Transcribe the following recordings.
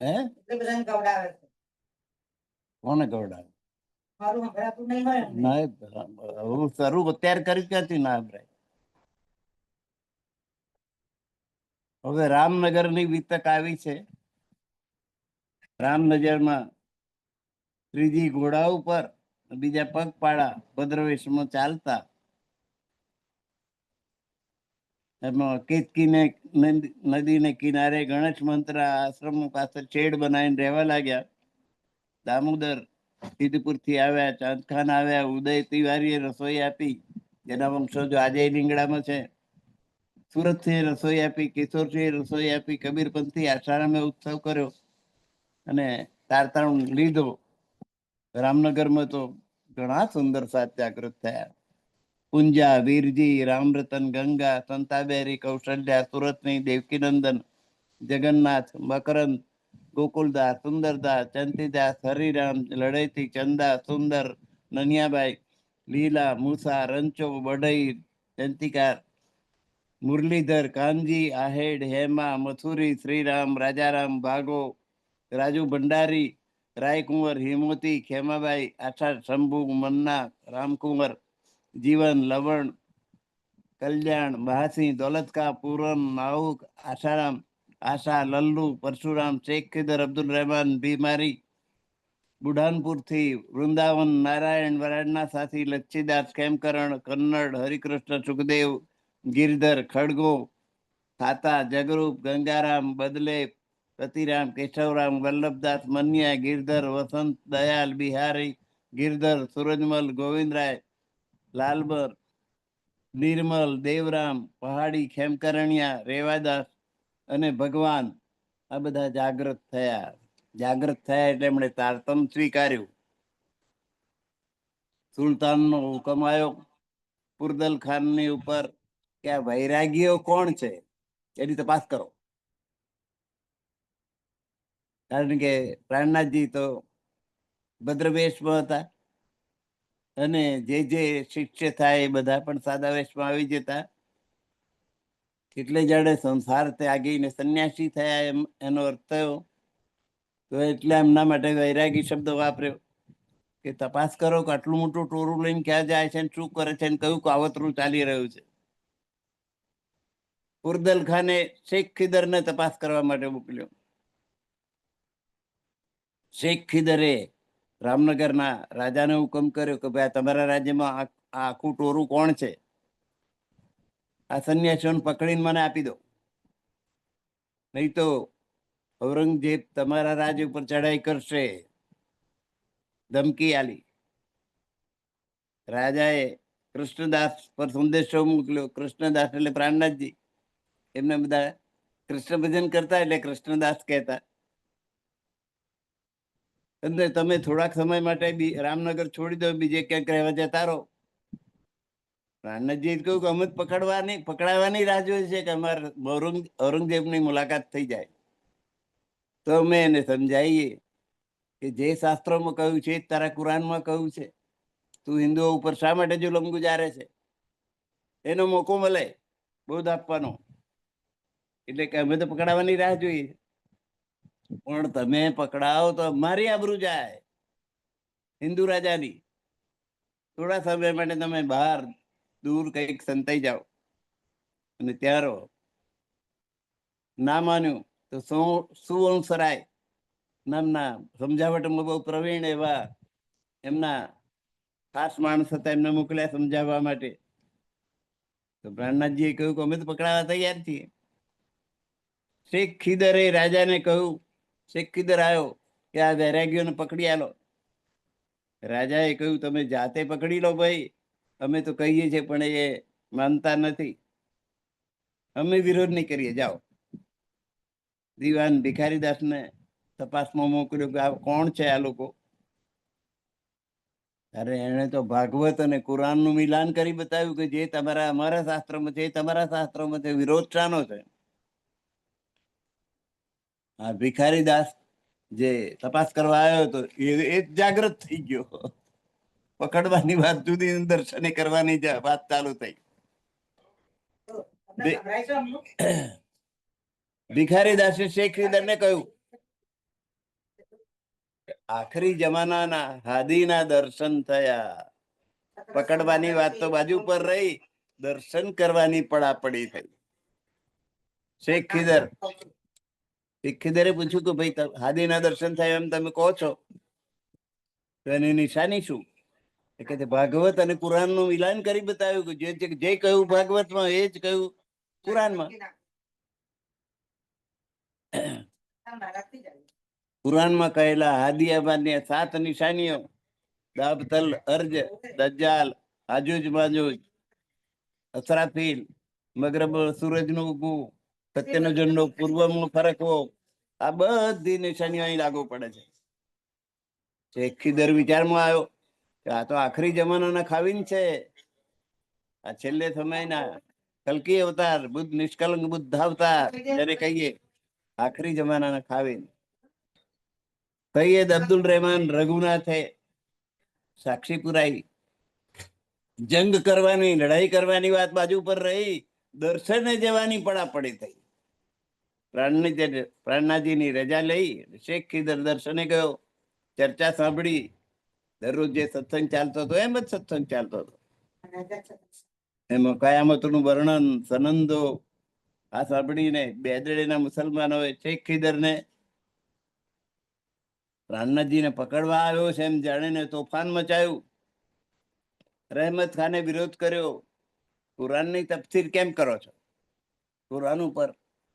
હે કોને ગવડાવે? હું શરૂ અત્યારે કરી ક્યાંથી ના અભરાય? હવે રામનગર ની વિતક આવી છે. રામનગરમાં ત્રીજી ઘોડા ઉપર બીજા પગપાળા ભદ્રવેશમાં ચાલતા એમાં કેતકી ને નદીને કિનારે ગણેશ મંત્ર આશ્રમ પાસે શેડ બનાવીને રહેવા લાગ્યા. દામોદર સિદ્ધપુર થી આવ્યા, ચાંદખાન આવ્યા, ઉદય તિવારીએ રસોઈ આપી, જેના વંશજો આજે રીંગણામાં છે. સુરત થી રસોઈ આપી, કિશોર થી રસોઈ આપી, કબીરપંથી આસારામે ઉત્સવ કર્યો અને તારતાણ લીધો. રામનગરમાં તો ઘણા સુંદર સાથ જાગૃત થયા. પુંજા, વીરજી, રામરતન, ગંગા, સંતાબેરી, કૌશલ્યા, સુરતની દેવકીનંદન, જગન્નાથ, મકરંદ, ગોકુલદાસ, સુંદરદાસ, ચંતીદાસ, હરિરામ, લડૈતી, ચંદા, સુંદર, નનિયાબાઈ, લીલા, મૂસા, રંચો, બઢઈ, જંતિકાર, મુરલીધર, કાનજી, આહેડ, હેમા, મથુરી, શ્રીરામ, રાજારામ, ભાગો, રાજુ ભંડારી, રાયકુંવર, હિમોતી, ખેમાબાઈ, આશા, શંભુ, મન્ના, રામકુંવર, જીવન, લવણ, કલ્યાણ, મહાસિંહ, દોલતકા, પૂરન, માઉક, આશારામ, આશા, લલ્લુ, પરશુરામ, શેખ ખિદર, અબ્દુલ રહેમાન, બીમારી, બુઢાનપુર થી વૃંદાવન, નારાયણ, વરાડના સાથી, લચ્છીદાસ, ખેમકરણ, કન્નડ, હરિકૃષ્ણ, સુખદેવ, ગિરધર, ખડગો, થાતા, જગરૂપ, ગંગારામ, બદલે, રતિરામ, કેશવરામ, વલ્લભદાસ, મન્યા, ગિરધર, વસંત, દયાલ, બિહારી, ગિરધર, સુરજમલ, ગોવિંદરાય, લાલબર, નિર્મલ, દેવરામ, પહાડી, ખેમકરણિયા, રેવાદાસ અને ભગવાન આ બધા જાગૃત થયા. જાગૃત થયા એટલે એમણે તારતમ સ્વીકાર્યું. સુલતાનનો હુકમ આવ્યો પુરદલ ખાનની ઉપર કે આ વૈરાગીઓ કોણ છે એની તપાસ કરો. કારણ કે પ્રાણનાથજી તો ભદ્રવેશમાં હતા અને જે શિષ્ય થાય એ બધા પણ સાદા વેશમાં આવી જતા. એટલે જાણે સંસાર ત્યાગીને સંન્યાસી થયા એનો અર્થ થયો. તો એટલે એમના માટે વૈરાગી શબ્દ વાપર્યો કે તપાસ કરો કે આટલું મોટું ટોરું લઈને ક્યાં જાય છે, શું કરે છે, કયું કાવતરું ચાલી રહ્યું છે. પુરદલ ખાને શેખ ખિદર ને તપાસ કરવા માટે મોકલ્યો. શેખ ખિદરે રામનગરના રાજાને હુકમ કર્યો કે ભાઈ તમારા રાજ્યમાં આ આખું ટોરું કોણ છે, આ સંન્યાસીઓને પકડીને મને આપી દો, નહીં તો ઔરંગઝેબ તમારા રાજ્ય ઉપર ચડાઈ કરશે. ધમકી આલી. રાજાએ કૃષ્ણદાસ પર સંદેશો મોકલ્યો. કૃષ્ણદાસ એટલે પ્રાણનાથજી, એમને બધા કૃષ્ણ ભજન કરતા એટલે કૃષ્ણદાસ કહેતા. એટલે તમે થોડાક સમય માટે રામનગર છોડી દો, બીજે ક્યાંક રહેવા જતા રહો. પ્રાણનાથજીએ કહ્યું કે અમે પકડાવાની રાહ જોઈએ છે કે અમારે ઔરંગઝેબની મુલાકાત થઈ જાય તો અમે એને સમજાવીએ કે જે શાસ્ત્રોમાં કહ્યું છે તારા કુરાનમાં કહ્યું છે, તું હિન્દુઓ ઉપર શા માટે જુલમ ગુજારે છે, એનો મોકો મળે બોધ આપવાનો. એટલે કે અમે તો પકડાવાની રાહ જોઈએ, પણ તમે પકડાવો તો અમારી આબરૂ જાય, હિન્દુ રાજાની. થોડા સમય માટે તમે બહાર દૂર કઈક સંતાઈ જાઓ. અને ત્યારો ના માન્યું તો સુવંશરાય નામના સમજાવટમાં બહુ પ્રવીણ એવા એમના ખાસ માણસ હતા, એમને મોકલ્યા સમજાવવા માટે. તો પ્રાણનાથજીએ કહ્યું કે અમે તો પકડાવા તૈયાર છીએ. શેખ ખિદરે રાજાને કહ્યું, શેખ ખિદર આવ્યો કે આ વૈરાગીઓને પકડી આલો. રાજાએ કહ્યું તમે જાતે પકડી લો ભાઈ, અમે તો કહીએ છીએ પણ એ માનતા નથી, અમે વિરોધ નહીં કરીએ, જાઓ. દીવાન ભિખારીદાસને તપાસમાં મોકલ્યો કે આ કોણ છે આ લોકો. અરે એને તો ભાગવત અને કુરાનનું મિલાન કરી બતાવ્યું કે જે તમારા અમારા શાસ્ત્રમાં છે તમારા શાસ્ત્રોમાં છે, વિરોધ શાનો છે. આ ભિખારીદાસ જે તપાસ કરવા આવ્યો હતો એ જ જાગૃત થઈ ગયો. પકડવાની વાત જુદી, દર્શને કરવાની વાત ચાલુ થઈ. ભિખારી દાસે શેખીદરને કહ્યું, આખરી જમાનાના હાદીના દર્શન થયા. પકડવાની વાત તો બાજુ પર રહી, દર્શન કરવાની પડાપડી થઈ. શેખ ખીદરે પૂછ્યું કે ભાઈ હાદીના દર્શન થાય એમ તમે કહો છો, તો એની નિશાની શું? કે ભાગવત અને કુરાન નું મિલાન કરી બતાવ્યું કે જે કહ્યું ભાગવતમાં એ જ કહ્યું કુરાનમાં. કુરાનમાં કહેલા હાદિયાબાદની 7 નિશાનીઓ, દાબતલ, અર્જ, દજ્જાલ, હાજુજ માજુજ, અસરાફીલ, મગરબ સૂરજનું ઉગવું, સત્યનો ઝંડો પૂર્વમાં ફરકવો, આ બધી નિશાનીઓ અહીં લાગુ પડે છે. શેખીદર વિચારમાં આવ્યો કે આ તો આખરી જમાનાના ખાવીન છે, આ છેલ્લે સમયના કલ્કી અવતાર, બુદ્ધ નિષ્કલંક બુદ્ધ અવતાર જેને કહીએ, આખરી જમાનાના ખાવીન. સૈયદ અબ્દુલ રહેમાન રઘુનાથે સાક્ષી પુરાઈ. જંગ કરવાની, લડાઈ કરવાની વાત બાજુ પર રહી, દર્શને જવાની પડાપડી થઈ. પ્રાણનાજીની રજા લઈ શેખ ખીદર દર્શને ગયો. ચર્ચા સાંભળી. દરરોજ જે સત્સંગ ચાલતો હતો એમ જ સત્સંગ ચાલતો હતો. એમાં કયામતનું વર્ણન, સનંદો આ સાંભળીને બેદરેના મુસલમાનોએ શેખ ખીદરને પ્રાણનાથજીને પકડવા આવ્યો છે એમ જાણીને તોફાન મચાયું. રહેમત ખાને વિરોધ કર્યો. કુરાનની તફસીર કેમ કરો છો? કુરાન ઉપર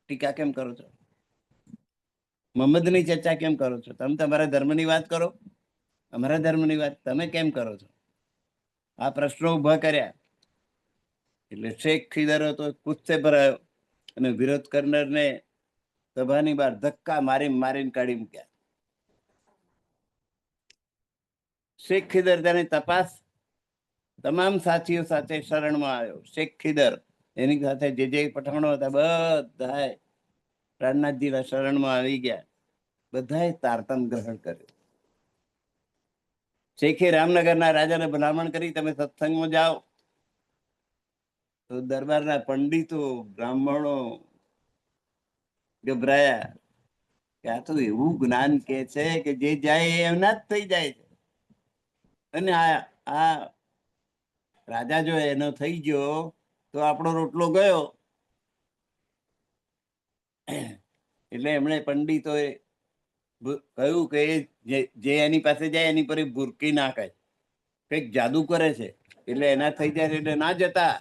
ટીકા કેમ કરો છો? મોહમ્મદની ચર્ચા કેમ કરો છો? તમે તમારા ધર્મની વાત કરો, અમારા ધર્મની વાત તમે કેમ કરો છો? આ પ્રશ્નો ઉભા કર્યા. એટલે શેખ ખીદર તો ગુસ્સે ભરાયો અને વિરોધ કરનારને સભાની બહાર ધક્કા મારીને કાઢી મૂક્યા. શેખ ખીદર તેની તપાસ તમામ સાથીઓ સાથે શરણમાં આવ્યો. શેખ ખીદર એની સાથે જે પઠાણો હતા બધા પ્રાણનાથજીના શરણમાં આવી ગયા. બધાએ તારતમ ગ્રહણ કર્યું. શેખે રામનગરના રાજાને ભલામણ કરી, તમે સત્સંગમાં જાઓ. તો દરબારના પંડિતો, બ્રાહ્મણો ગભરાયા કે આ તો એવું જ્ઞાન કે છે કે જે જાય એમના જ થઈ જાય છે. અને આ રાજા જો એનો થઈ ગયો તો આપણો રોટલો ગયો. એટલે એમણે પંડિતોએ કહ્યું કે જે એની પાસે જાય એની પર ભૂરકી નાખે, કઈક જાદુ કરે છે, એટલે એના થઈ જાય એટલે ના જતા,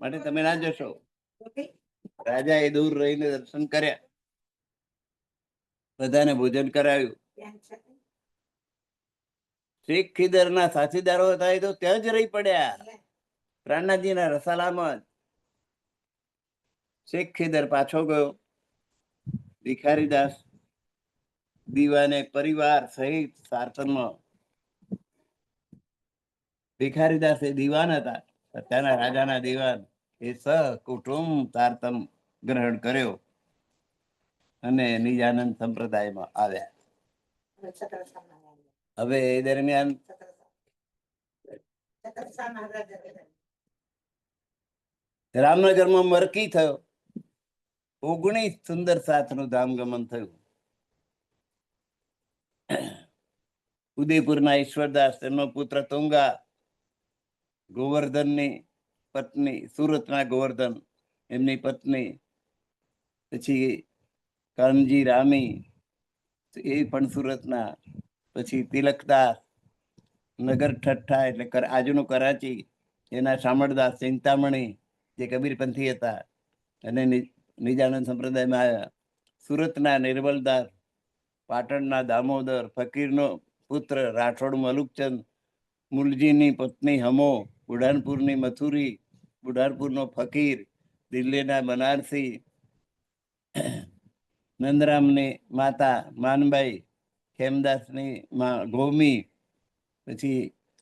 માટે તમે ના જશો. રાજા એ દૂર રહીને દર્શન કર્યા, બધાને ભોજન કરાવ્યું. શેખ ખીદરના સાથીદારો હતા એ તો ત્યાં જ રહી પડ્યા, પ્રાણનાથજીના રસાલામાં. શેખ ખીદર પાછો ગયો. ભિખારીદાસ દીવાને પરિવાર સહિત સારથનમાં. ભિખારીદાસ એ દીવાન હતા, ત્યાંના રાજાના દીવાન. એ સહકુટુંબ સારથમ ગ્રહણ કર્યો અને નિજાનંદ સંપ્રદાયમાં આવ્યા. હવે એ દરમિયાન રામનગરમાં મરકી થયો. 19 સુંદર સાથનું ધામગમન થયું. ઉદયપુરના ઈશ્વરદાસ, તેમનો પુત્ર તુંગા, ગોવર્ધનની પત્ની, સુરતના ગોવર્ધન એમની પત્ની, પછી કાનજી રામી એ પણ સુરતના, પછી તિલકદાસ, નગર ઠઠ્ઠા એટલે આજનું કરાચી, એના શામળદાસ, ચિંતામણી જે કબીરપંથી હતા અને નિજાનંદ સંપ્રદાયમાં આવ્યા. સુરતના નિર્મલદાસ, પાટણના દામોદર, ફકીરનો પુત્ર રાઠોડ મલુકચંદ, મુલજીની પત્ની હમો, બુઢાનપુરની મથુરી, બુઢાનપુરનો ફકીર, દિલ્હીના બનારસી, નંદરામની માતા માનબાઈ, ખેમદાસની ગોમી, પછી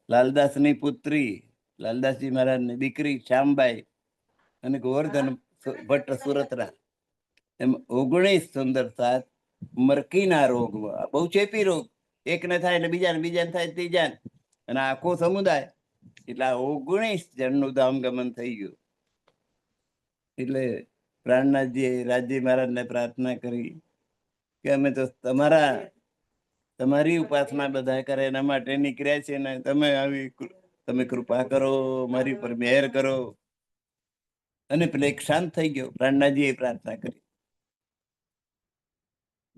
લાલદાસની પુત્રી, લાલદાસજી મહારાજની દીકરી શ્યામબાઈ, અને ગોવર્ધન ભટ્ટ સુરતના. એમ 19 સુંદર સાથ મરકીના રોગમાં. બહુ ચેપી રોગ, એકને થાય એટલે બીજાને થાય ત્રીજાને, અને આખો સમુદાય. એટલે 19 જણનું ધામગમન થઈ ગયું. એટલે પ્રાણનાથજીએ રાજજી મહારાજને પ્રાર્થના કરી કે અમે તો તમારી ઉપાસના બધા કરે એના માટે નીકળ્યા છે ને તમે કૃપા કરો, મારી ઉપર મહેર કરો. અને પેલો શાંત થઈ ગયો. પ્રાણનાથજીએ પ્રાર્થના કરી.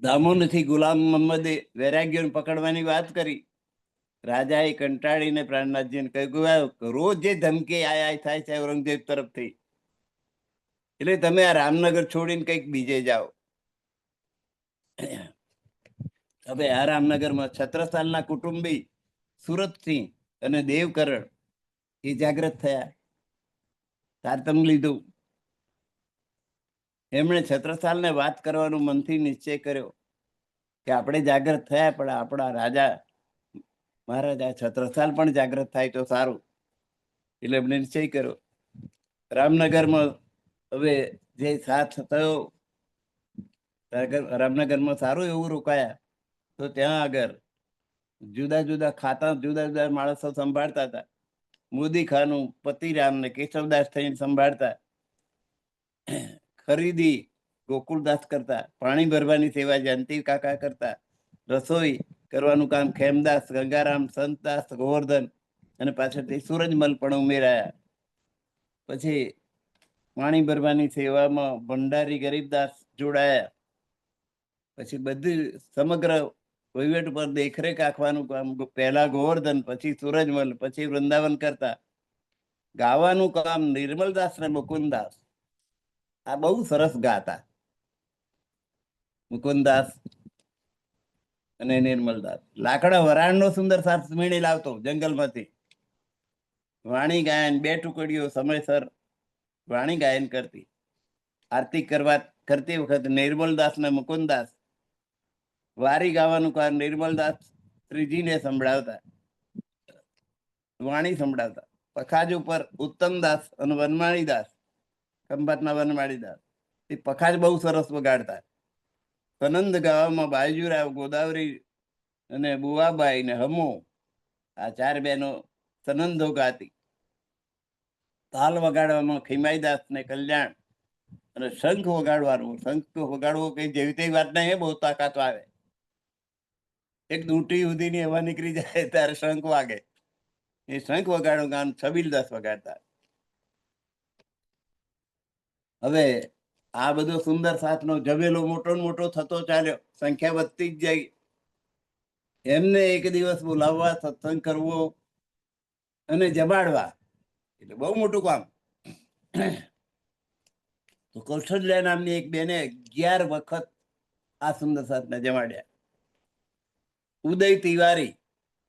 દામોનથી ગુલામ મોહમ્મદે વૈરાગ્યોને પકડવાની વાત કરી. રાજાએ કંટાળીને પ્રાણનાથજીને કહ્યું કે રોજ જે ધમકી આય થાય છે ઔરંગઝેબ તરફથી, એટલે તમે આ રામનગર છોડીને કંઈક બીજે જાઓ. હવે આ રામનગરમાં છત્રસાલના કુટુંબી સુરતસિંહ અને દેવકરણ એ જાગ્રત થયા, તારતમ લીધું. એમણે છત્રસાલને વાત કરવાનું મનથી નિશ્ચય કર્યો કે આપણે જાગ્રત થયા, પણ આપણા રાજા મહારાજા છત્રસાલ પણ જાગ્રત થાય તો સારું. એટલે એમણે નિશ્ચય કર્યો. રામનગરમાં હવે જે સાથ થયો, રામનગરમાં સારું એવું રોકાયા. તો ત્યાં આગળ જુદા જુદા ખાતા જુદા જુદા માણસો સંભાળતા હતા. મોદી ખાનું પતિરામ ને કેશવદાસ થઈને સંભાળતા. ખરીદી ગોકુળદાસ કરતા. પાણી ભરવાની સેવા જયંતિ કાકા કરતા. રસોઈ કરવાનું કામ ખેમદાસ, ગંગારામ, સંતદાસ, ગોવર્ધન અને પાછળથી સૂરજમલ પણ ઉમેરાયા. પછી પાણી ભરવાની સેવામાં ભંડારી ગરીબદાસ જોડાયા. પછી બધી સમગ્ર વહીવટ પર દેખરેખ રાખવાનું કામ પહેલા ગોવર્ધન, પછી સૂરજમલ, પછી વૃંદાવન કરતા. ગાવાનું કામ નિર્મલદાસ ને મુકુંદાસ. આ બહુ સરસ ગાતા, મુકુંદાસ અને નિર્મલદાસ. લાકડા વરાણનો સુંદર સાથ મીણી લાવતો જંગલમાંથી. વાણી ગાયન 2 ટુકડીઓ સમયસર વાણી ગાયન કરતી. આરતી કરતી વખત નિર્મલદાસ ને મુકુંદાસ વારી ગાવાનું કામ નિર્મલદાસ શ્રીજીને સંભળાવતા, વાણી સંભળાવતા. પખાજ ઉપર ઉત્તમદાસ અને વનમાળીદાસ, ખંભાતના વનમાળીદાસ, એ પખાજ બહુ સરસ વગાડતા. સનંદ ગાવામાં બાયજુરાવ, ગોદાવરી અને બુવાબાઈ ને હમો, આ 4 બહેનો સનંદો ગાતી. તાલ વગાડવામાં ખીમાઈદાસ ને કલ્યાણ. અને શંખ વગાડવો કઈ જેવી તેવી વાત નહીં, બહુ તાકાત આવે. એક દૂંટી સુધીની હવા નીકળી જાય ત્યારે શંખ વાગે. એ શંખ વગાડવું ગામ છબીલદાસ વગાડતા. હવે આ બધો સુંદર સાથનો જવેલો મોટો મોટો થતો ચાલ્યો, સંખ્યા વધતી જ જાય. એમને એક દિવસ બોલાવવા, સત્સંગ કરવો અને જમાડવા, એટલે બહુ મોટું કામ. તો કૌશલ્યા નામની એક બેને 11 વખત આ સુંદર સાથને જમાડ્યા. ઉદય તિવારી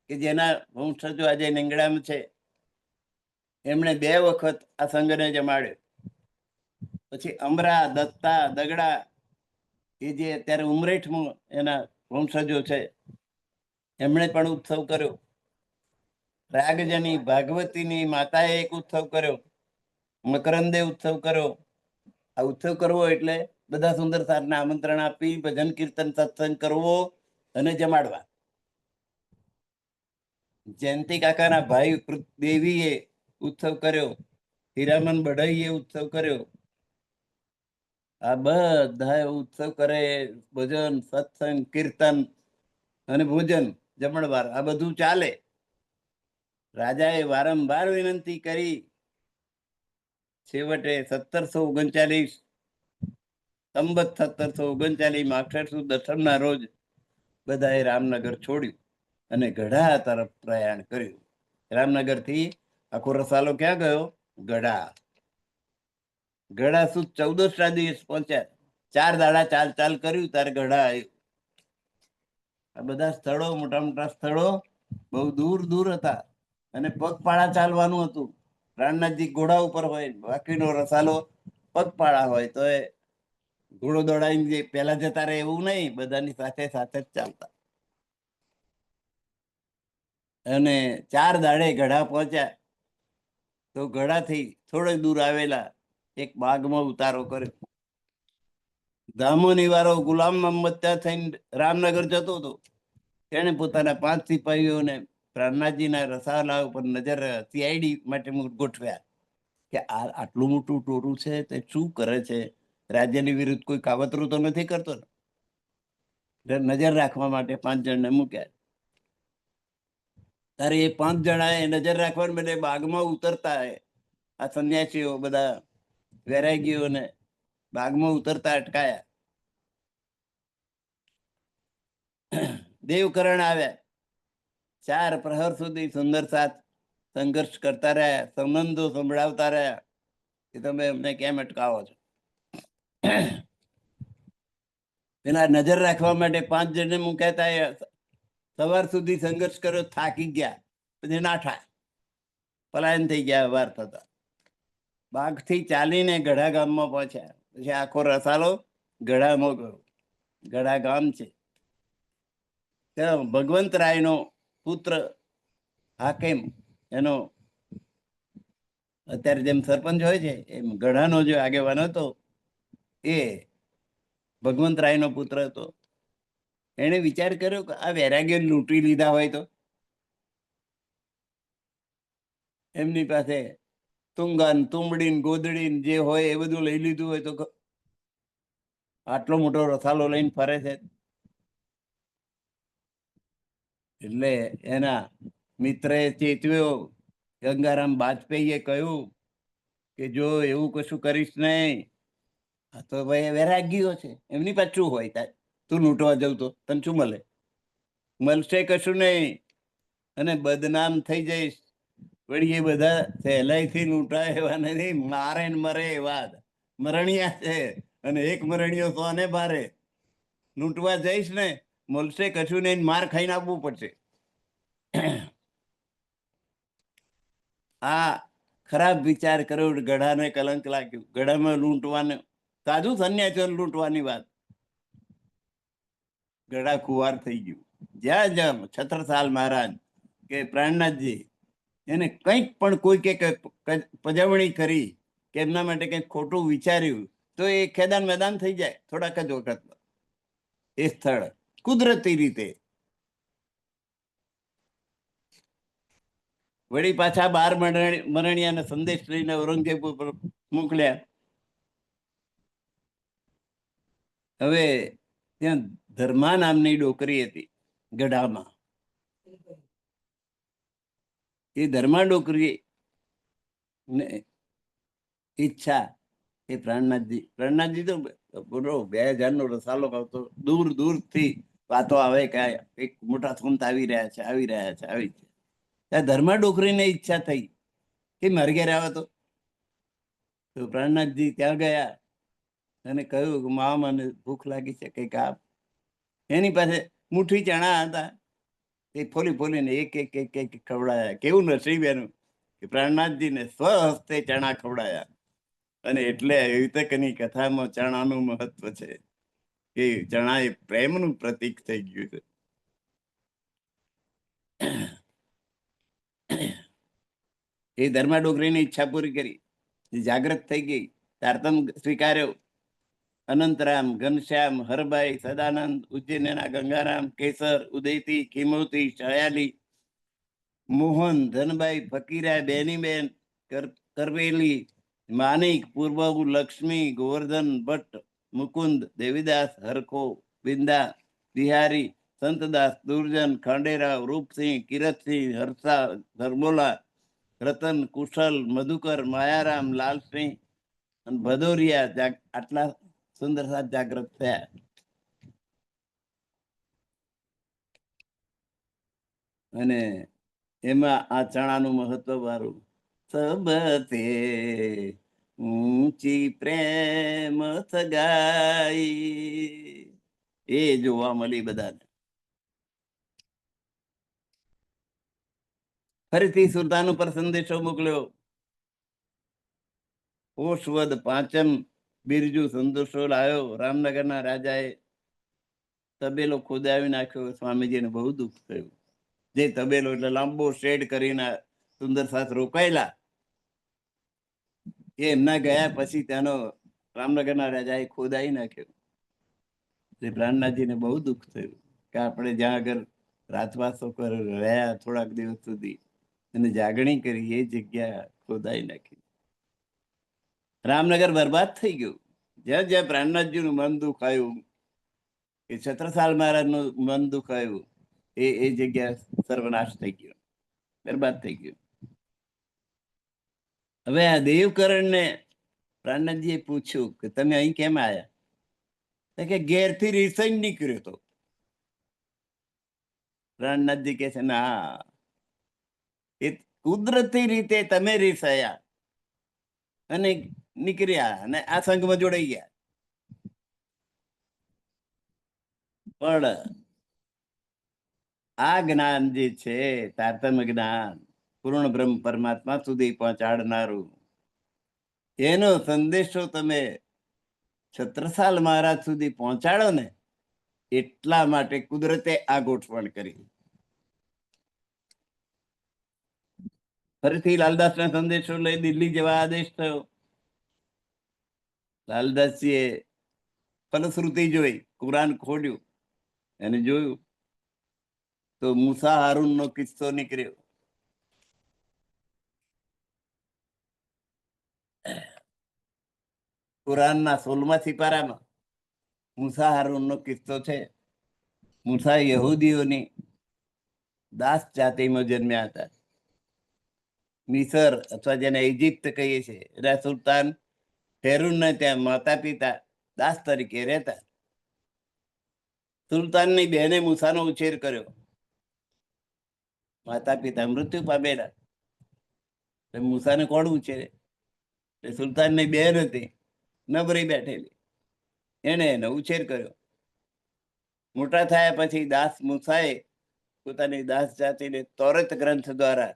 કે જેના વંશજો આજે નીંગડામાં છે, એમણે 2 વખત આ સંઘને જમાડ્યો. પછી અમરા, દત્તા, દગડા એ જે અત્યારે ઉમરેઠમાં એના વંશજો છે, એમણે પણ ઉત્સવ કર્યો. રાગજની ભાગવતીની માતાએ એક ઉત્સવ કર્યો. મકરંદે ઉત્સવ કર્યો. આ ઉત્સવ કરવો એટલે બધા સુંદર સારને આમંત્રણ આપી, ભજન કીર્તન સત્સંગ કરવો અને જમાડવા. જયંતિ કાકાના ભાઈ દેવીએ ઉત્સવ કર્યો. હીરામન બઢાઈએ ઉત્સવ કર્યો. આ બધા ઉત્સવ કરે, ભજન સત્સંગ કીર્તન અને ભોજન જમણવાર આ બધું ચાલે. રાજાએ વારંવાર વિનંતી કરી. છેવટે 1739 સંબત 1739 માગશર સુદ દસમના રોજ બધાએ રામનગર છોડ્યું અને ગઢા તરફ પ્રયાણ કર્યું. રામનગરથી આખો રસાલો ક્યાં ગયો? ગઢા. ગઢા સુદ 14 દિવસ પહોંચ્યા. 4 દાડા ચાલ કર્યું ત્યારે ગઢા આવ્યું. આ બધા સ્થળો મોટા મોટા સ્થળો બહુ દૂર દૂર હતા અને પગપાળા ચાલવાનું હતું. પ્રાણનાથજી ઘોડા ઉપર હોય, બાકીનો રસાલો પગપાળા હોય. તો એ ઘોડો દોડાઈને પેલા જતા રહે એવું નહીં, બધાની સાથે સાથે જ ચાલતા. અને 4 દાડે ગઢા પહોંચ્યા. તો ગઢાથી થોડે દૂર આવેલા એક બાગમાં ઉતારો કર્યો. ધામોની વારો ગુલામ મોહમ્મદ ત્યાં થઈને રામનગર જતો હતો. એને પોતાના 5 સિપાહીઓને પ્રાણનાથજીના રસાલા ઉપર નજર સીઆઈડી માટે ગોઠવ્યા કે આટલું મોટું ટોળું છે તે શું કરે છે, રાજ્યની વિરુદ્ધ કોઈ કાવતરું તો નથી કરતો ને. નજર રાખવા માટે 5 જણને મૂક્યા. તારે એ 5 જણા એ નજર રાખવા માટે બાગમાં ઉતરતા આ સંન્યાસીઓ બધા વૈરાગીઓને બાગમાં ઉતરતા અટકાયા. દેવકરણ આવ્યા. 4 પ્રહર સુધી સુંદર સાથ સંઘર્ષ કરતા રહ્યા, સંબંધો સંભળાવતા રહ્યા કે તમે અમને કેમ અટકાવો છો. પેલા નજર રાખવા માટે 5 જણને મૂક્યા હતા. સવાર સુધી સંઘર્ષ કર્યો, થાકી ગયા, પછી નાઠા પલાયન થઈ ગયા. વાર થતા બાગથી ચાલીને ગઢા ગામમાં પહોંચ્યા. પછી આખો રસાલો ગઢામાં ગયો. ગઢા ગામ છે. ત્યાં ભગવંતરાયનો પુત્ર હાકેમ, એનો અત્યારે જેમ સરપંચ હોય છે એમ ગઢાનો જે આગેવાન હતો એ ભગવંતરાયનો પુત્ર હતો. એને વિચાર કર્યો કે આ વૈરાગ્ય લૂંટી લીધા હોય તો એમની પાસે તુંગન તુંબડીન ગોદડીન જે હોય એ બધું લઈ લીધું હોય તો આટલો મોટો રસાલો લઈને ફરે છે. એટલે એના મિત્રએ ચેતવ્યો. ગંગારામ બાજપેયીએ કહ્યું કે જો એવું કશું કરીશ નહીં આ તો ભાઈ વૈરાગીઓ છે, એમની પાસે શું હોય? તું લૂંટવા જવું તો તને શું મળે? મળશે કશું નહીં અને બદનામ થઈ જઈશ. વળી એ બધા સહેલાઈથી લૂંટાય એવા નથી, મારે ને મરે એવા મરણિયા છે. અને એક મરણિયો સોને ભારે. લૂંટવા જઈશ ને મળશે કશું નહીં, માર ખાઈને આવવું પડશે. આ ખરાબ વિચાર કર્યો. ગઢાને કલંક લાગ્યું. ગઢામાં લૂંટવાને સાધુ સંન્યાસીઓને લૂંટવાની વાત. ગઢા કુવાર થઈ ગયું. જ્યાં જ્યાં છત્રસાલ મહારાજ કે પ્રાણનાથજી એને કંઈક પણ કોઈ કે પજવણી કરી કે એમના માટે કંઈક ખોટું વિચાર્યું તો એ ખેદાન મેદાન થઈ જાય થોડાક જ વખતમાં. એ સ્થળ કુદરતી રીતે. વળી પાછા 12 મરણિયાને સંદેશ લઈને ઔરંગઝેબ ઉપર મોકલ્યા. હવે ત્યાં ધર્મા નામની ડોકરી હતી ગઢામાં. એ ધર્મા ડોકરી ઈચ્છા એ પ્રાણનાથજી તો બોલો 2000 નો રસાલો આવતો. દૂર દૂર થી વાતો આવે કે એક મોટા સંત આવી રહ્યા છે, આવી રહ્યા છે, આવી છે. ત્યાં ધર્મા ડોકરીને ઈચ્છા થઈ કે મારે ઘેર આવે તો પ્રાણનાથજી ત્યાં ગયા અને કહ્યું કે મા મને ભૂખ લાગી છે, કઈક આપ. એની પાસે મુઠ્ઠી ચણા હતા. એ ફોલી ફોલીને એક એક એક એક ખવડાયા. કેવું નસીબ એનું કે પ્રાણનાથજીને સ્વહસ્તે ચણા ખવડાયા. અને એટલે યુતકની કથામાં ચણાનું મહત્વ છે કે ચણા એ પ્રેમનું પ્રતીક થઈ ગયું છે. એ ધર્મા ડોકરીની ઈચ્છા પૂરી કરી. જાગૃત થઈ ગઈ. તારતમ સ્વીકાર્યો. અનંતરામ, ઘનશ્યામ, હરભાઈ, સદાનંદ, ઉજ્જૈનના ગંગારામ, કેસર, ઉદયતી, કિમોતી, શયાલી, મોહન, ધનભાઈ, ફકીરા, બેનીબેન, કરવેલી, માનિક, પૂર્વુ, લક્ષ્મી, ગોવર્ધન ભટ્ટ, મુકુંદ, દેવીદાસ, હરખો, બિંદા, બિહારી, સંતદાસ, દુર્જન, ખાંડેરાવ, રૂપસિંહ, કિરતસિંહ, હર્ષા, ધર્મોલા, રતન, કુશલ, મધુકર, માયારામ, લાલસિંહ અને ભદોરિયા. આટલા સુંદર સાથ જાગૃત થયા. અને એમાં આ ચણાનું મહત્વ વાળું સબતે ઊંચી પ્રેમ સગાઈ એ જોવા મળી બધાને. ફરીથી સુલતાન ઉપર સંદેશો મોકલ્યો. પોષવદ 5મ બિરજુ સંદેશો લાવ્યો. રામનગરના રાજાએ તબેલો ખોદાવી નાખ્યો. સ્વામીજીને બહુ દુઃખ થયું. જે તબેલો એટલે લાંબો શેડ કરીને સુંદર સાથ રોકાયેલા એ એમના ગયા પછી ત્યાંનો રામનગરના રાજાએ ખોદાઈ નાખ્યો. એટલે પ્રાણનાથજીને બહુ દુઃખ થયું કે આપણે જ્યાં આગળ રાતવાસો પર રહ્યા થોડાક દિવસ સુધી અને જાગણી કરી એ જગ્યા ખોદાઈ નાખી. રામનગર બરબાદ થઈ ગયું. જ્યાં જ્યાં પ્રાણનાથજીનું મન દુખાયું, એ છત્રસાલ મહારાજનું મન દુખાયું, એ જગ્યા સર્વનાશ થઈ ગયો, બરબાદ થઈ ગયો. હવે આ દેવકરણને પ્રાણનાથજીએ પૂછ્યું કે તમે અહીં કેમ આવ્યા? કે ઘેરથી રીસાઈ નીકળ્યો હતો. પ્રાણનાથજી કહે છે ના, એ કુદરતી રીતે તમે રીસાયા અને નીકળ્યા અને આ સંઘમાં જોડાઈ ગયા. પણ આ જ્ઞાન જે છે તારતમ્ય જ્ઞાન, પૂર્ણ બ્રહ્મ પરમાત્મા સુધી પહોંચાડનારું, એનો સંદેશો તમે છત્રસાલ મહારાજ સુધી પહોંચાડો ને, એટલા માટે કુદરતે આ ગોઠવણ કરી. ફરીથી લાલદાસના સંદેશો લઈ દિલ્હી જવા આદેશ થયો. લાલદાસજીએ ફલશ્રુતિ જોઈ, કુરાન ખોલ્યું અને જોયું તો મૂસા હારૂનનો કિસ્સો નીકળ્યો. કુરાનના 16મા સિપારામાં મૂસા હારૂનનો કિસ્સો છે. મૂસા યહૂદીઓની દાસ જાતિમાં જન્મ્યા હતા. મિસર અથવા જેને ઇજિપ્ત કહીએ છીએ, એના સુલતાન ફેરુનને ત્યાં માતા પિતા દાસ તરીકે રહેતા. સુલતાનની બહેને મૂસાનો ઉછેર કર્યો. માતા પિતા મૃત્યુ પામેલા. મૂસાને કોણ ઉછેરે? સુલતાનની બહેન હતી, નબળી બેઠેલી, એને એનો ઉછેર કર્યો. મોટા થયા પછી દાસ મૂસાએ પોતાની દાસ જાતિને તોરત ગ્રંથ દ્વારા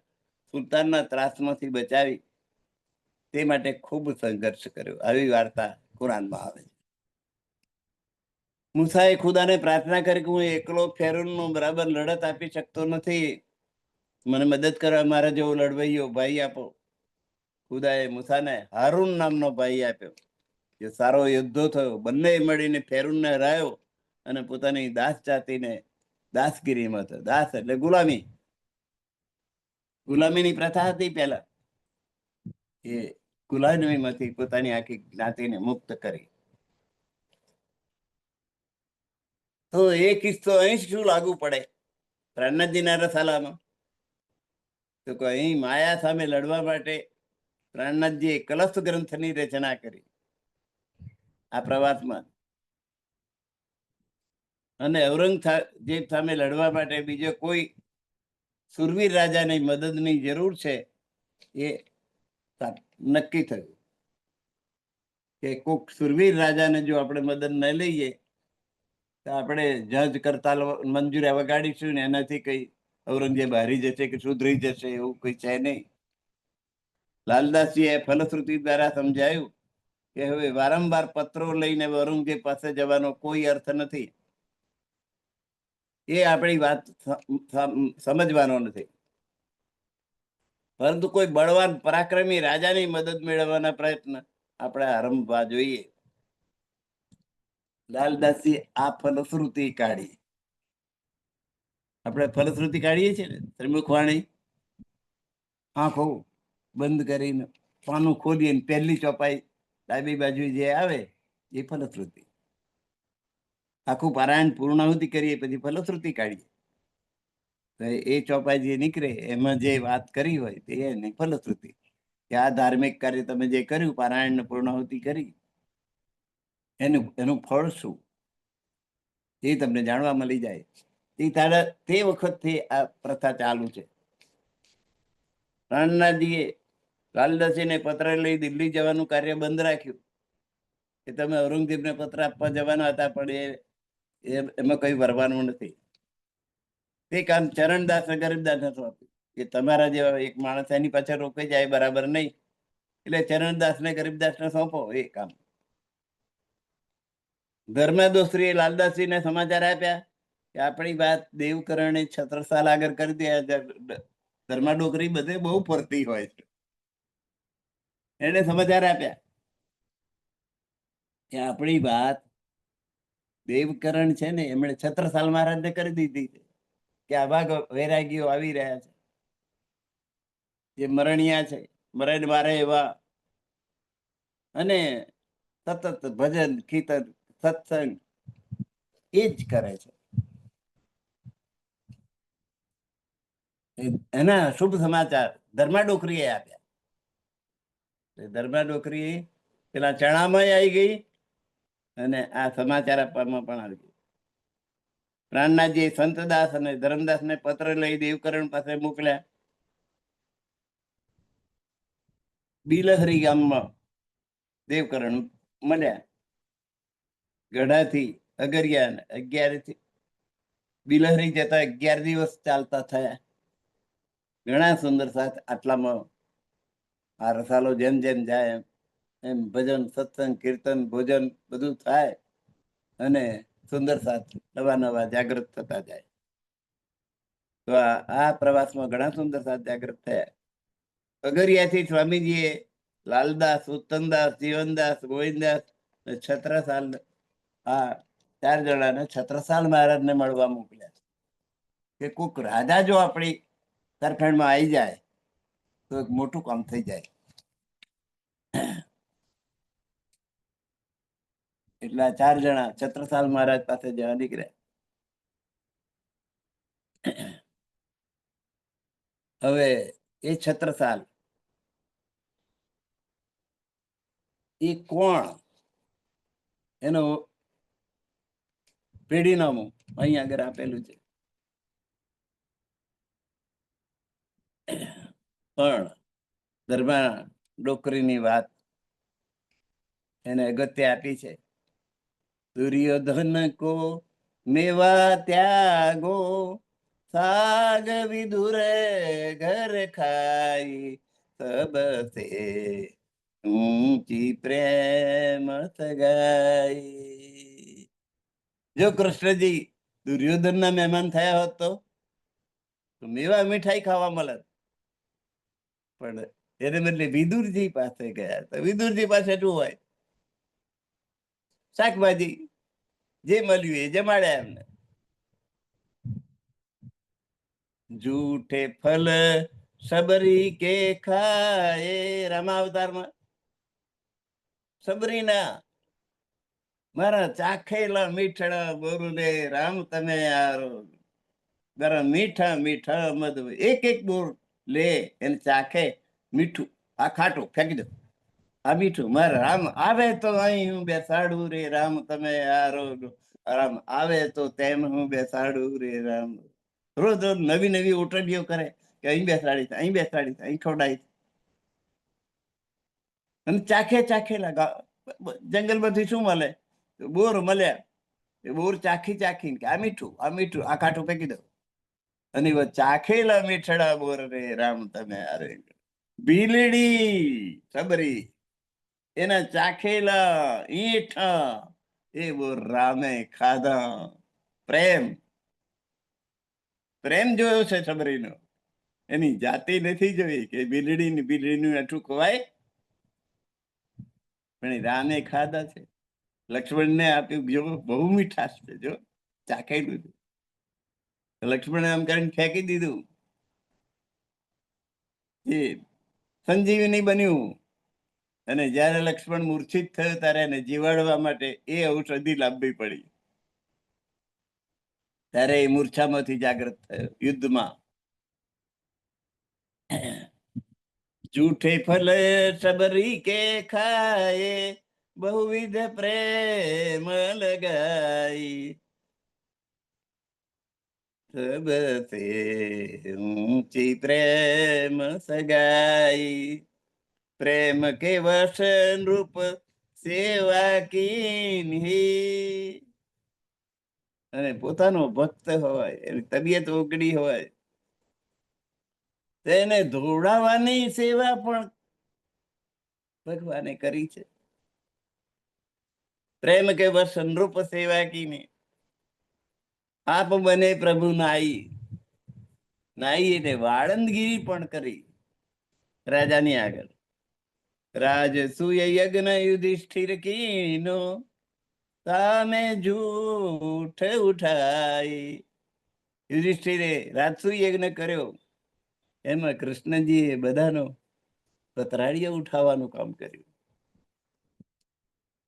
સુલતાનના ત્રાસમાંથી બચાવી તે માટે ખૂબ સંઘર્ષ કર્યો. આવી વાર્તા કુરાનમાં આવે છે. મૂસાએ ખુદાને પ્રાર્થના કરી કે હું એકલો ફેરુનનો બરાબર લડત આપી શકતો નથી, મને મદદ કરવા મારા જેવો લડવૈયો ભાઈ આપો. ખુદાએ મૂસાને હારૂન નામનો ભાઈ આપ્યો, જે સારો યોદ્ધો થયો. બંને મળીને ફેરુનને હરાયો અને પોતાની દાસ જાતિને દાસગીરીમાં હતો. દાસ એટલે ગુલામી, ગુલામીની પ્રથા હતી પહેલા, એ ગુલામીમાંથી પોતાની આખી જ્ઞાતિને મુક્ત કરી. તો એ કિસ્સો અહીં શું લાગુ પડે પ્રાણનાથજીના રસાલામાં? તો અહીં માયા સામે લડવા માટે પ્રાણનાથજીએ કલશ ગ્રંથની રચના કરી આ પ્રવાસમાં. અને ઔરંગઝેબ સામે લડવા માટે બીજો કોઈ સુરવીર રાજાની મદદની જરૂર છે, એ નક્કી થયું કે કોઈક સુરવીર રાજાને જો આપણે મદદ ન લઈએ તો આપણે જજ કરતાલ મંજૂરી વગાડીશું ને એનાથી કઈ ઔરંગઝેબ હારી જશે કે સુધરી જશે એવું કઈ છે નહીં. લાલદાસજીએ ફલશ્રુતિ દ્વારા સમજાયું કે હવે વારંવાર પત્રો લઈને ઔરંગઝેબ પાસે જવાનો કોઈ અર્થ નથી. એ આપણી વાત સમજવાનો નથી, પરંતુ કોઈ બળવાન પરાક્રમી રાજાની મદદ મેળવવાના પ્રયત્ન આપણે આરંભવા જોઈએ. લાલદાસજી આ ફલશ્રુતિ કાઢી. આપણે ફલશ્રુતિ કાઢીએ છીએ ને, ત્રિમુખવાણી, આંખો બંધ કરીને પાનું ખોલીએ, પહેલી ચોપાઈ ડાબી બાજુ જે આવે એ ફલશ્રુતિ. આખું પારાયણ પૂર્ણાહુતિ કરીએ પછી ફલશ્રુતિ કાઢીએ તો એ ચોપાઈ જે નીકળે એમાં જે વાત કરી હોય તે એની ફલશ્રુતિ, કે આ ધાર્મિક કાર્ય તમે જે કર્યું, પારાયણ પૂર્ણાહુતિ કરી, એનું ફળ શું એ તમને જાણવા મળી જાય. તે વખતથી આ પ્રથા ચાલુ છે. પ્રાણનાથજીએ લાલદાસજીને પત્ર લઈ દિલ્હી જવાનું કાર્ય બંધ રાખ્યું કે તમે ઔરંગઝેબને પત્ર આપવા જવાના હતા, પણ એમાં કઈ વરવાનું નથી. તે કામ ચરણદાસ ને ગરીબદાસ નતું આપ્યું કે તમારા જેવા એક માણસ એની પાછળ રોકાઈ જાય બરાબર નહીં, એટલે ચરણદાસ ને ગરીબદાસ ને સોંપો એ કામ. ધર્મદોસ્ત્રીએ લાલદાસજીને સમાચાર આપ્યા કે આપણી વાત દેવકરણે છત્રસાલ આગળ કરી દે. ધર્માડોકરી બધે બહુ ફરતી હોય છે. એને સમાચાર આપ્યા કે આપણી વાત દેવકરણ છે ને એમણે છત્રસાલ મહારાજને કરી દીધી છે કે આવા વૈરાગીઓ આવી રહ્યા છે, જે મરણિયા છે, મરણ મારે એવા. અને સતત ભજન કીર્તન સત્સંગ એ જ કરે છે. એના શુભ સમાચાર ધર્મા ડોકરીએ આપ્યા. ધર્મા ડોકરી પેલા ચણામાં આવી ગઈ અને આ સમાચાર આપવામાં પણ આવી ગઈ. પ્રાણનાથજી સંતદાસ અને ધર્મદાસ ને પત્ર લઈ દેવકરણ પાસે મોકલ્યા. બિલહરી ગામમાં દેવકરણ મળ્યા. ગઢાથી અગરિયા 11 બિલહરી જતા 11 દિવસ ચાલતા થયા. ઘણા સુંદર સાથ. આટલામાં આ રસાલો જેમ જેમ જાય એમ ભજન સત્સંગ કીર્તન ભોજન બધું થાય અને સુંદર સાથ નવા નવા જાગૃત થતા જાય. તો આ પ્રવાસમાં ઘણા સુંદર સાથ જાગૃત થયા. અગરિયાથી સ્વામીજીએ લાલદાસ, ઉત્તમદાસ, જીવનદાસ, ગોવિંદદાસ, છત્રસાલ, આ 4 જણાને છત્રસાલ મહારાજને મળવા મોકલ્યા. કે કોઈક રાજા જો આપણી તરફેણમાં આવી જાય તો એક મોટું કામ થઈ જાય. એટલા 4 જણા છત્રસાલ મહારાજ પાસે જવા નીકળ્યા. હવે એ છત્રસાલ એ કોણ એનું પેઢીનામું અહીંયા આગળ આપેલું છે. પણ ધર્મા ડોકરીની વાત એને અગત્ય આપી છે. દુર્યોધન કો મેવા ત્યાગો સાગ વિદુર ઘર ખાઈ સબસે ઊંચી પ્રેમ સગાઈ. જો કૃષ્ણજી દુર્યોધન ના મહેમાન થયા હોત તો મેવા મીઠાઈ ખાવા મળે. પણ એને બદલે વિદુરજી પાસે ગયા. તો વિદુરજી પાસે શું હોય? શાકભાજી જે મળ્યું એ જમાડ્યા એમને. જૂઠે ફલ સબરી કે ખાએ. રામાવતારમાં સબરીના મારા ચાખેલા મીઠડા બોરને રામ તમે આરો. ગરમ મીઠા મીઠા મધ એક એક બોર લે એને ચાખે. મીઠું આ ખાટું ફેંકી દો. આ મીઠું મારે રામ આવે તો અહીં હું બેસાડું રે રામ તમે આરો. રામ આવે તો તેમ હું બેસાડું રે રામ. રોજ રોજ નવી નવી ઉટડીઓ કરે કે અહીં બેસાડીશ અહીં બેસાડીશ અહીં ખવડાવીશ. અને ચાખે ચાખેલા જંગલમાંથી શું મળે? બોર મળ્યા. એ બોર ચાખી ચાખીને કે આ મીઠું આ મીઠું આ ખાટું ફેંકી દો. અને ચાખેલા મીઠડા બોર રે રામ તમે આરે. ભીલડી સબરી એના ચાખેલા ઈઠા એ બોર રામે ખાધા. પ્રેમ પ્રેમ જોયો છે સબરીનો. એની જાતિ નથી જોઈ કે બિલડીનું આઠું ખવાય. પણ રામે ખાધા છે. લક્ષ્મણને આપ્યું. જો બહુ મીઠાશ છે. જો ચાખેલું. લક્ષ્મણે આમ કરીને ફેંકી દીધું. એ સંજીવની બન્યું. અને જયારે લક્ષ્મણ મૂર્છિત થયો ત્યારે એને જીવાડવા માટે એ ઔષધિ લાવવી પડી. ત્યારે એ મૂર્છામાંથી જાગૃત થયો યુદ્ધમાં. જૂઠે ફલ સબરી કે ખાએ બહુવિધ પ્રેમ લગાઈ. સબસે ઊંચી પ્રેમ સગાઈ. પ્રેમ કે વસન રૂપ સેવા કીન્હી. અને પોતાનો ભક્ત હોય એની તબિયત ઓગળી હોય તેને ધોવડાવવાની સેવા પણ ભગવાને કરી છે. પ્રેમ કે વસન રૂપ સેવા કીની. આપ બને પ્રભુ નાઈ. નાઈ એટલે વાળંદગીરી પણ કરી રાજાની આગળ. રાજસૂય યજ્ઞ યુધિષ્ઠિર કીનો સામે જૂઠ ઉઠાઈ. યુધિષ્ઠિરે રાજસૂય યજ્ઞ કર્યો. એમાં કૃષ્ણજીએ બધાનો પતરાળીઓ ઉઠાવવાનું કામ કર્યું.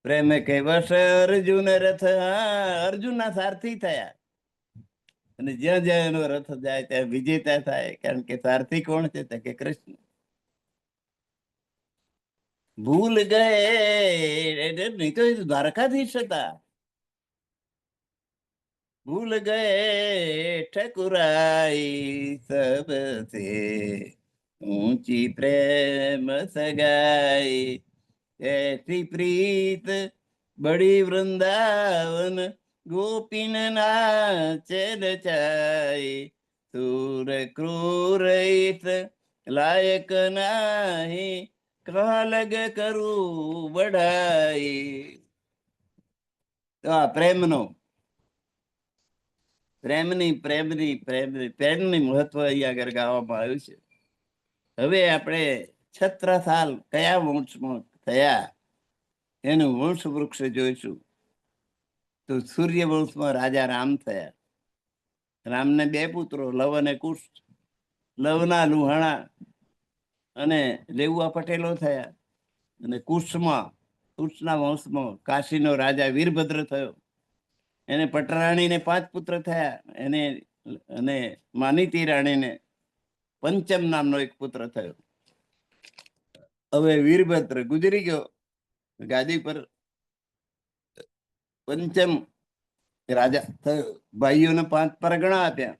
પ્રેમ કૈવશ અર્જુન રથ. અર્જુન ના સારથી થયા અને જ્યાં જ્યાં એનો રથ જાય ત્યાં વિજેતા થાય. કારણ કે સારથી કોણ છે? તો કે કૃષ્ણ. ભૂલ ગયે નહીં તો દ્વારકાધીશ હતા. ભૂલ ગયે ઠકુરાઈ સબસે ઊંચી પ્રેમ સગાઈ. ऐसी प्रीत बड़ी वृंदावन गोपीन नाच रचाई. सूर क्रूर इत लायक नाही कहा लग करूं बढ़ाई. તો આ પ્રેમનો પ્રેમની મહત્વ અહીંયા આગળ ગાવામાં આવ્યું છે. હવે આપણે છત્રસાલ કયા વંશમાં થયા એનું વંશ વૃક્ષ જોઈશું. તો સૂર્ય વંશમાં રાજા રામ થયા. રામને બે પુત્રો લવ અને કુશ. લવના લુહાણા અને લેઉવા પટેલો થયા. અને કુશના વંશમાં કાશીનો રાજા વીરભદ્ર થયો. એને પટરાણીને 5 પુત્ર થયા. એને અને માનીતી રાણીને પંચમ નામનો એક પુત્ર થયો. હવે વીરભદ્ર ગુજરી ગયો. ગાદી પર પંચમ રાજા થયો. ભાઈઓને 5 પરગણા આપ્યા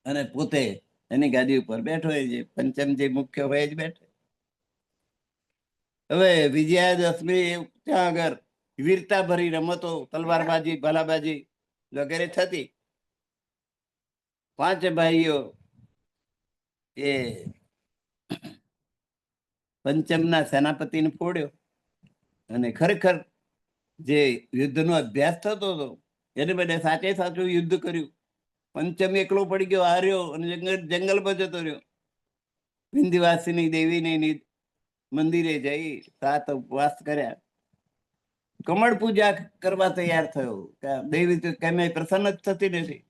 અને પોતે એની ગાદી ઉપર બેઠો. જે પંચમ જે મુખ્ય હોય જ બેઠો. હવે વિજયાદશમી ત્યાં આગળ વીરતા ભરી રમતો, તલવારબાજી, ભાલાબાજી વગેરે થતી. 5 ભાઈઓ એ પંચમના સેનાપતિને ફોડ્યો અને ખરેખર જે યુદ્ધનો અભ્યાસ થતો હતો એને બદલે સાચે સાચું યુદ્ધ કર્યું. પંચમ એકલો પડી ગયો, હાર્યો અને જંગલમાં જતો રહ્યો. વિંધ્યવાસિની દેવીની મંદિરે જઈ 7 ઉપવાસ કર્યા. કમળ પૂજા કરવા તૈયાર થયો. દેવી તો કેમે પ્રસન્ન જ થતી નથી.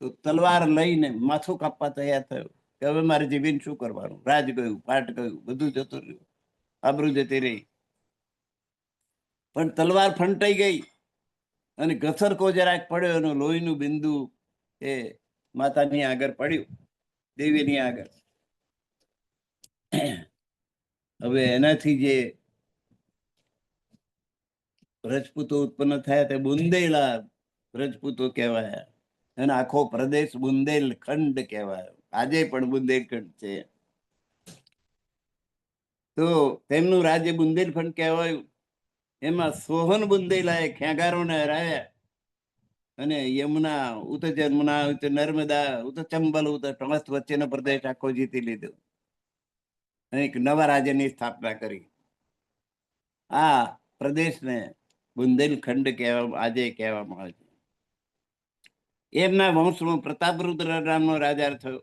તો તલવાર લઈને માથું કાપવા તૈયાર થયો કે હવે મારે જીવીને શું કરવાનું? રાજ ગયું, પાટ ગયું, બધું જતું રહ્યું, આબરૂ જતી રહી. પણ તલવાર ફંટાઈ ગઈ અને ઘસરકો જરાક પડ્યો. એનું લોહીનું બિંદુ એ માતાની આગળ પડ્યું, દેવીની આગળ. હવે એનાથી જે રજપૂતો ઉત્પન્ન થયા તે બુંદેલા રજપૂતો કહેવાયા. અને આખો પ્રદેશ બુંદેલખંડ કહેવાયો. આજે પણ બુંદેલખંડ છે. તો તેમનું રાજ્ય બુંદેલખંડ કહેવાયું. એમાં સોહન બુંદેલાએ ખેંગારોને હરાવ્યા અને યમુના, ઉત્તર જમુના, ઉત્તર નર્મદા, ઉત્તર ચંબલ, ઉત્તર ટમસ વચ્ચેનો પ્રદેશ આખો જીતી લીધો અને એક નવા રાજ્યની સ્થાપના કરી. આ પ્રદેશને બુંદેલખંડ આજે કહેવામાં આવે છે. એમના વંશમાં પ્રતાપરુદ્ર નામનો રાજા થયો.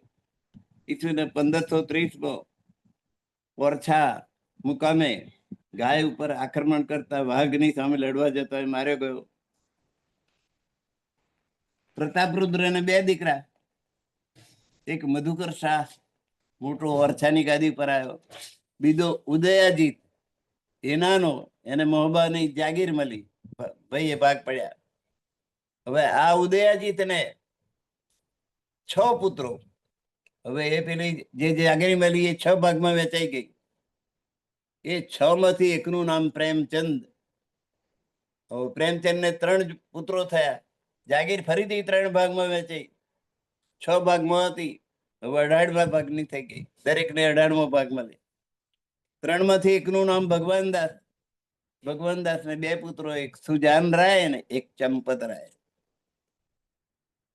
ઈસવીસન 1530માં ઓરછા મુકામે ગાય ઉપર આક્રમણ કરતા વાઘની સામે લડવા જતા માર્યો ગયો. પ્રતાપરુદ્રને 2 દીકરા. એક મધુકર શાહ મોટો ઓરછાની ગાદી પર આવ્યો. બીજો ઉદયાજીત એનાનો, એને મોહબાની જાગીર મળી. ભાઈ એ ભાગ પડ્યા. હવે આ ઉદયાજીતને 6 પુત્રો. હવે એ પેલી જે જાગીર મળી એ 6 ભાગમાં વેચાઈ ગઈ. એ 6 માંથી એકનું નામ પ્રેમચંદ. પ્રેમચંદ ને 3 પુત્રો થયા. જાગીર ફરીથી 3 ભાગમાં વેચાઈ. 6 ભાગમાં હતી, હવે 18મા ભાગની થઈ ગઈ. દરેકને 18મો ભાગ મળે. 3 માંથી એકનું નામ ભગવાનદાસ. ભગવાનદાસ ને 2 પુત્રો, એક સુજાન રાય ને એક ચંપત રાય.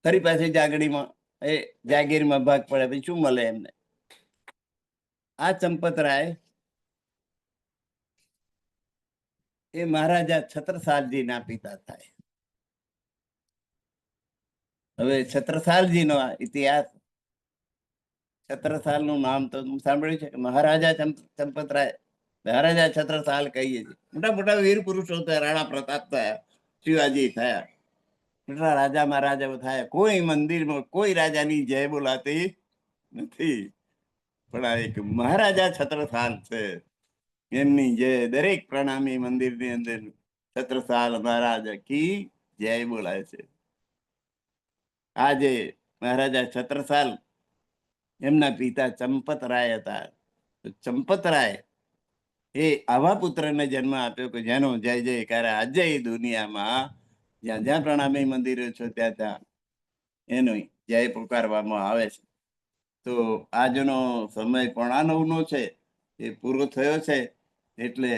ફરી પાછી જાગીરમાં ભાગ પડે. પછી શું મળે એમને? આ ચંપત રાય એ મહારાજા છત્રસાલજી ના પિતા થાય. હવે છત્રસાલજીનો ઇતિહાસ, છત્રસાલ નું નામ તો સાંભળ્યું છે કે મહારાજા ચંપતરાય, મહારાજા છત્રસાલ કહીએ છીએ. મોટા મોટા વીર પુરુષો થયા. રાણા પ્રતાપ થયા, શિવાજી થયા, એટલા રાજા મહારાજાઓ થયા. કોઈ મંદિરમાં કોઈ રાજાની જય બોલાતી નથી. પણ આ એક મહારાજા છત્રસાલ છે. એમની જે દરેક પ્રણામી મંદિરની અંદર છત્રસાલ મહારાજ કી જય બોલાય છે. આજે મહારાજા છત્રસાલ એમના પિતા ચંપતરાય હતા. ચંપતરાય એ આવા પુત્રને જન્મ આપ્યો કે જેનો જય જયકાર આજે દુનિયામાં જ્યાં જ્યાં પ્રણામી મંદિરો છે ત્યાં ત્યાં એનો જય પુકારવામાં આવે છે. તો આજનો સમય 9:15 છે, એ પૂરો થયો છે. એટલે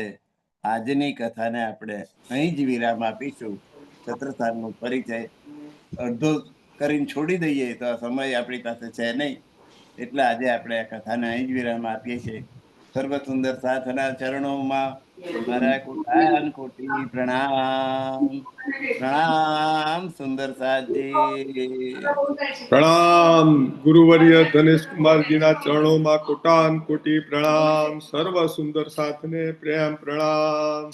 આજની કથાને આપણે અહીં જ વિરામ આપીશું. છત્રસાલનો પરિચય અડધો કરીને છોડી દઈએ તો આ સમય આપણી પાસે છે નહીં. એટલે આજે આપણે આ કથાને અહીં જ વિરામ આપીએ છીએ. સર્વ સુંદર સાથના ચરણોમાં મારા કોટી પ્રણામ. પ્રણામ સુંદર સાથજી. પ્રણામ ગુરુવર્ય ધનેશ કુમારજીના ચરણોમાં કોટાન કોટી પ્રણામ. સર્વ સુંદર સાથને પ્રેમ પ્રણામ.